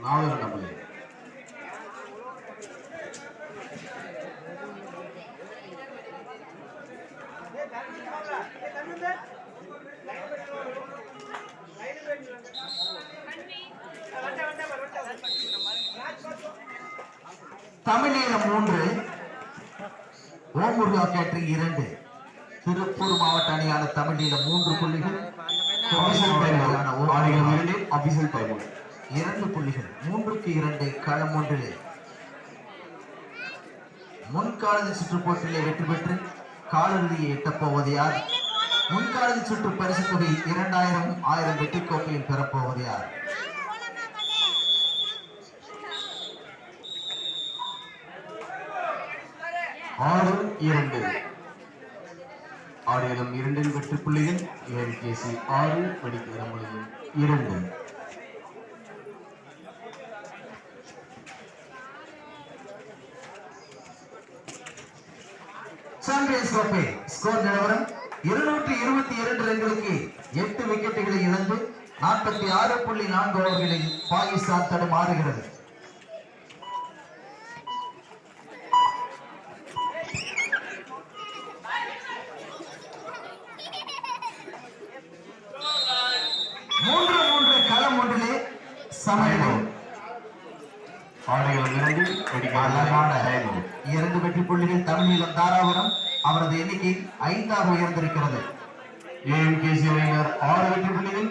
4 run. தமிழீழம் 3 ஓமுருகா catering 2. Tiruppur மாவட்ட அணியான தமிழீழம் 3 புள்ளிகள். 2 புள்ளிகள். 3-2 களம் ஒன்றிலே முன்காலதி சுற்று போட்டியிலே வெற்றி பெற்று காலிறுதியை எட்டப்போவது யார்? முன்காலதி சுற்று பரிசு தொகை 2000 வெற்றி கோப்பையில் பெறப்போவது யார்? ஆடியலம் 2 வெற்றி புள்ளிகள். ஏஎம்கேசி 6 படிக்கிறமொழியும் 2. சாம்பியன்ஸ் கோப்பை ஸ்கோர் நிலவரம் 222 ரன்களுக்கு 8 விக்கெட்டுகளை இழந்து 46.4 ஓவர்களில் பாகிஸ்தான் தடுமாறுகிறது. களம் ஒன்றிலே சமநிலை. அழகான 2 வெற்றி புள்ளிகள். தமிழீழம் தாராபுரம் அவரது எண்ணிக்கை 5ஆக உயர்ந்திருக்கிறது. ஏஎம்கேசி 6 வெற்றி புள்ளிகள்.